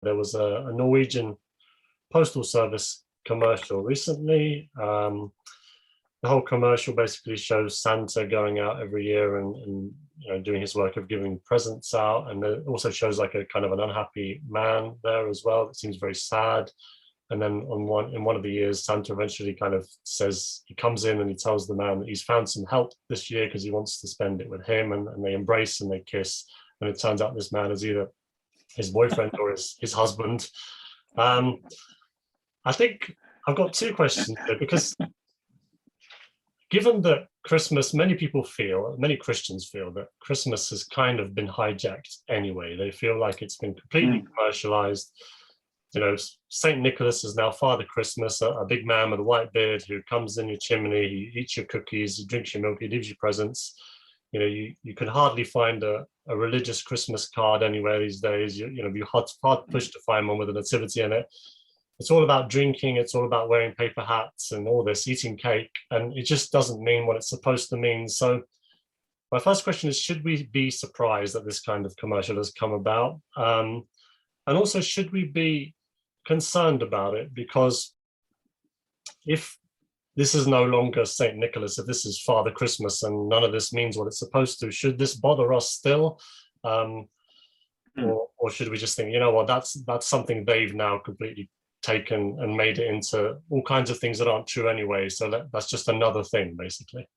There was a Norwegian postal service commercial recently. The whole commercial basically shows Santa going out every year and doing his work of giving presents out, and it also shows like a kind of an unhappy man there as well. It seems very sad. And then in one of the years, Santa eventually kind of says, he comes in and he tells the man that he's found some help this year because he wants to spend it with him, and they embrace and they kiss. And it turns out this man is either his boyfriend or his husband. I think I've got two questions here, because given that Christmas, many Christians feel that Christmas has kind of been hijacked anyway. They feel like it's been completely commercialized. St. Nicholas is now Father Christmas, a big man with a white beard who comes in your chimney, he eats your cookies, he drinks your milk, he gives you presents. You can hardly find a religious Christmas card anywhere these days. You're hard pushed to find one with a nativity in it. It's all about drinking, it's all about wearing paper hats and all this, eating cake, and it just doesn't mean what it's supposed to mean. So my first question is, should we be surprised that this kind of commercial has come about? And also, should we be concerned about it? Because if this is no longer St. Nicholas, if this is Father Christmas and none of this means what it's supposed to, should this bother us still? Or should we just think, that's something they've now completely taken and made it into all kinds of things that aren't true anyway, so that's just another thing, basically?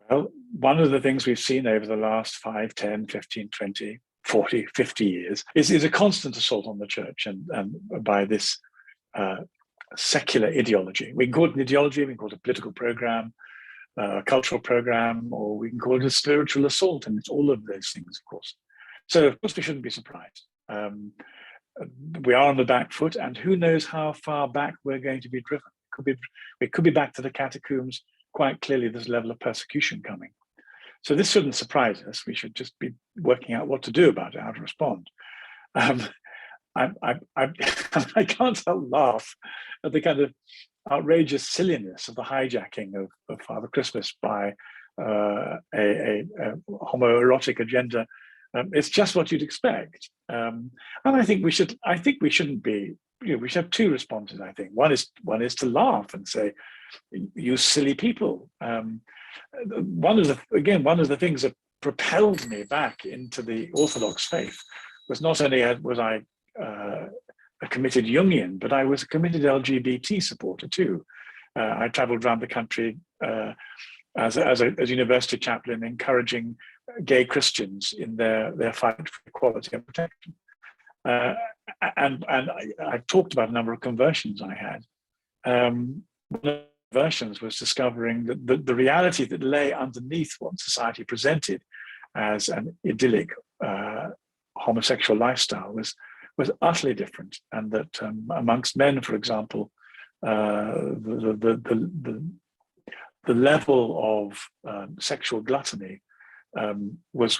Well, one of the things we've seen over the last 5, 10, 15, 20, 40, 50 years is a constant assault on the church and by this secular ideology. We can call it an ideology, we can call it a political program, a cultural program, or we can call it a spiritual assault, and it's all of those things, of course. So, of course, we shouldn't be surprised. We are on the back foot, and who knows how far back we're going to be driven. It could be back to the catacombs. Quite clearly, there's a level of persecution coming. So this shouldn't surprise us. We should just be working out what to do about it, how to respond. I can't help laugh at the kind of outrageous silliness of the hijacking of Father Christmas by a homoerotic agenda. It's just what you'd expect, and I think we shouldn't be. We should have two responses. I think one is to laugh and say, "You silly people." One of the things that propelled me back into the Orthodox faith was not only was I a committed Jungian, but I was a committed LGBT supporter too. I travelled around the country as a university chaplain, encouraging gay Christians in their fight for equality and protection. And I talked about a number of conversions I had. One of the conversions was discovering that the reality that lay underneath what society presented as an idyllic homosexual lifestyle was utterly different, and that amongst men, for example, the level of sexual gluttony was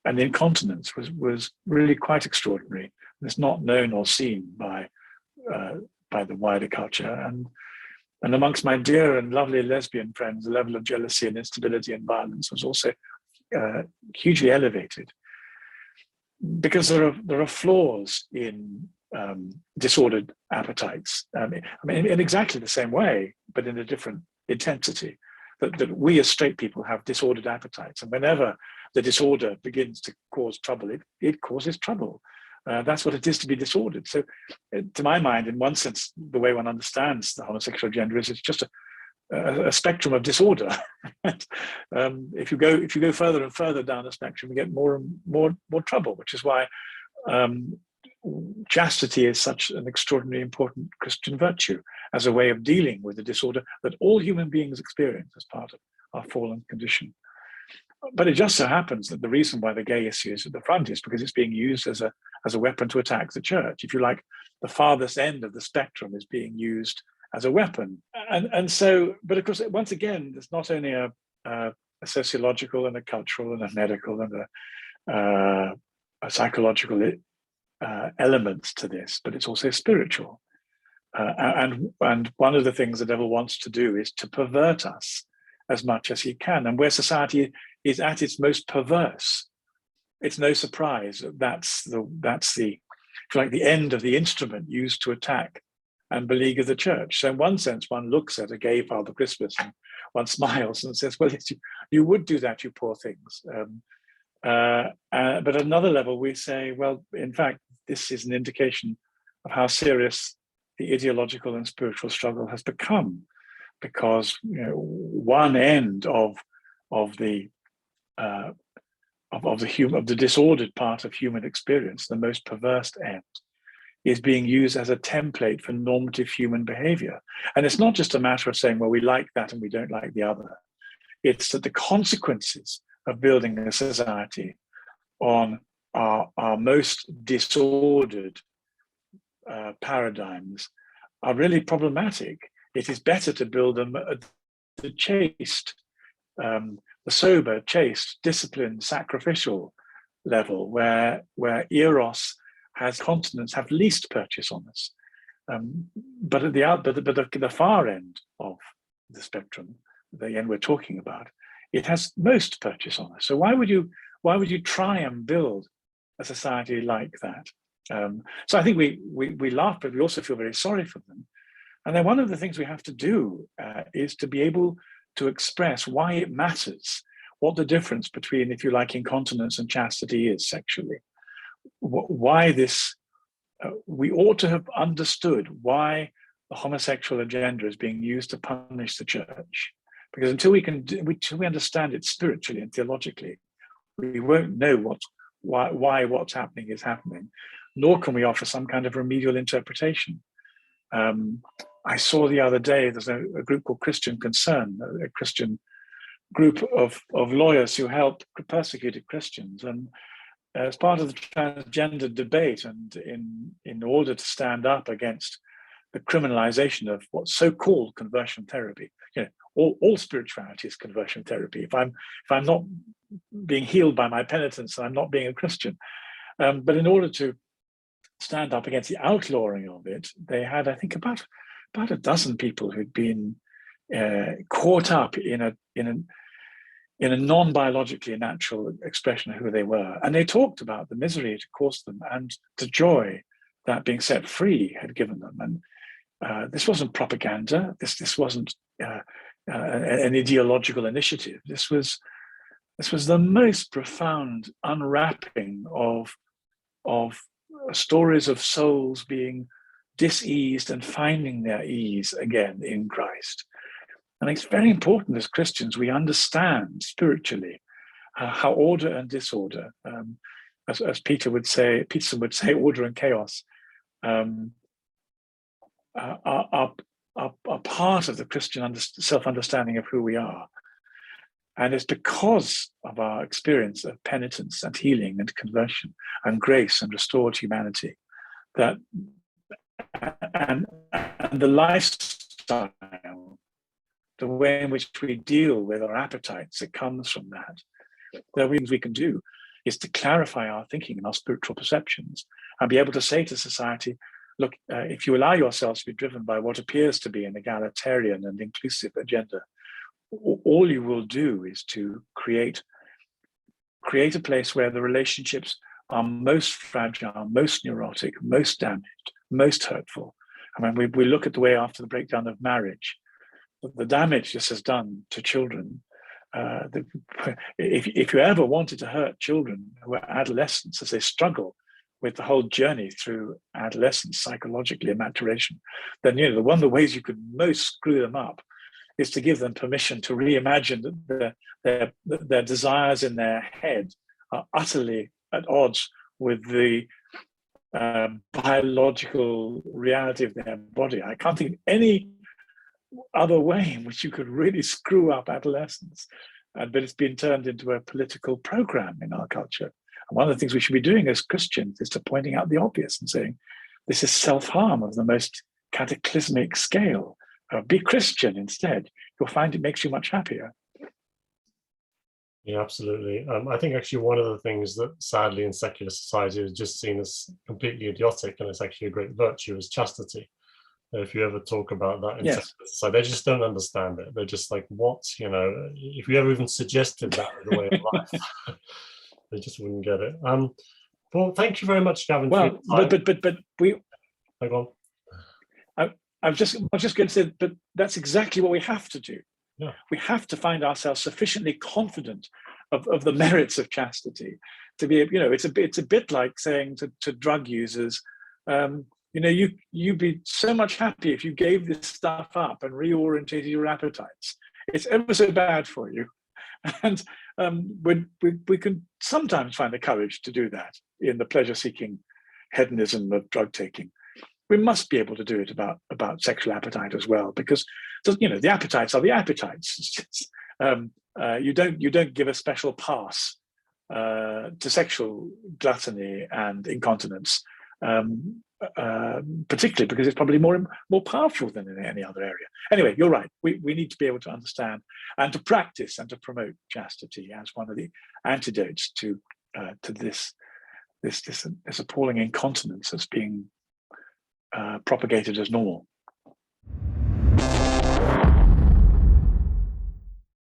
and incontinence was really quite extraordinary. It's not known or seen by the wider culture, and amongst my dear and lovely lesbian friends, the level of jealousy and instability and violence was also hugely elevated, because there are flaws in disordered appetites. In exactly the same way, but in a different intensity. That we as straight people have disordered appetites, and whenever the disorder begins to cause trouble, it causes trouble. That's what it is to be disordered. So, to my mind, in one sense, the way one understands the homosexual gender is it's just a spectrum of disorder. If you go further and further down the spectrum, you get more and more trouble, which is why chastity is such an extraordinarily important Christian virtue as a way of dealing with the disorder that all human beings experience as part of our fallen condition. But it just so happens that the reason why the gay issue is at the front is because it's being used as a weapon to attack the church. If you like, the farthest end of the spectrum is being used as a weapon. And so, but of course, once again, there's not only a sociological and a cultural and a medical and a psychological elements to this, but it's also spiritual. And one of the things the devil wants to do is to pervert us as much as he can. And where society is at its most perverse, it's no surprise that that's the like the end of the instrument used to attack and beleaguer the church. So in one sense, one looks at a gay Father Christmas and one smiles and says, well, yes, you would do that, you poor things. But at another level, we say, well, in fact, this is an indication of how serious the ideological and spiritual struggle has become, because one end of the disordered part of human experience, the most perverse end, is being used as a template for normative human behavior. And it's not just a matter of saying, well, we like that and we don't like the other. It's that the consequences of building a society on our most disordered paradigms are really problematic. It is better to build them at the chaste, the sober, chaste, disciplined, sacrificial level, where eros has continents have least purchase on us. But at the far end of the spectrum, the end we're talking about, it has most purchase on us. So why would you try and build a society like that? So I think we laugh, but we also feel very sorry for them. And then one of the things we have to do is to be able to express why it matters, what the difference between, if you like, incontinence and chastity is sexually. Why this, we ought to have understood why the homosexual agenda is being used to punish the church. Because until we understand it spiritually and theologically, we won't know why what's happening is happening, nor can we offer some kind of remedial interpretation. I saw the other day, there's a group called Christian Concern, a Christian group of lawyers who help persecuted Christians. And as part of the transgender debate, and in order to stand up against the criminalization of what's so-called conversion therapy, all spirituality is conversion therapy. If I'm not being healed by my penitence, I'm not being a Christian. But in order to stand up against the outlawing of it, they had, I think, about a dozen people who'd been caught up in a non-biologically natural expression of who they were. And they talked about the misery it caused them and the joy that being set free had given them. And this wasn't propaganda. This wasn't an ideological initiative. This was the most profound unwrapping of stories of souls being diseased and finding their ease again in Christ. And it's very important as Christians we understand spiritually how order and disorder, as Peterson would say, order and chaos, are part of the Christian self-understanding of who we are. And it's because of our experience of penitence and healing and conversion and grace and restored humanity that, and the lifestyle, the way in which we deal with our appetites that comes from that, the things we can do is to clarify our thinking and our spiritual perceptions and be able to say to society, look, if you allow yourselves to be driven by what appears to be an egalitarian and inclusive agenda, all you will do is to create a place where the relationships are most fragile, most neurotic, most damaged, most hurtful. I mean, we look at the way after the breakdown of marriage, the damage this has done to children. If you ever wanted to hurt children who are adolescents as they struggle with the whole journey through adolescence, psychologically and maturation, then one of the ways you could most screw them up is to give them permission to reimagine that their desires in their head are utterly at odds with the biological reality of their body. I can't think of any other way in which you could really screw up adolescence, but it's been turned into a political program in our culture. And one of the things we should be doing as Christians is to pointing out the obvious and saying, this is self-harm of the most cataclysmic scale. Be Christian instead. You'll find it makes you much happier. Yeah, absolutely. I think actually one of the things that sadly in secular society is just seen as completely idiotic, and it's actually a great virtue, is chastity. If you ever talk about that in secular society, they just don't understand it. They're just like, what? If you ever even suggested that as a way of life, they just wouldn't get it. Well, thank you very much, Gavin. Well, but we. Hang on. I was just going to say, but that's exactly what we have to do. Yeah. We have to find ourselves sufficiently confident of the merits of chastity to be, it's a bit like saying to drug users, you'd be so much happy if you gave this stuff up and reorientated your appetites. It's ever so bad for you. And we can sometimes find the courage to do that in the pleasure-seeking hedonism of drug taking. We must be able to do it about sexual appetite as well, because the appetites are the appetites. You don't give a special pass to sexual gluttony and incontinence, particularly because it's probably more powerful than in any other area. Anyway, you're right. We need to be able to understand and to practice and to promote chastity as one of the antidotes to this appalling incontinence that's being propagated as normal.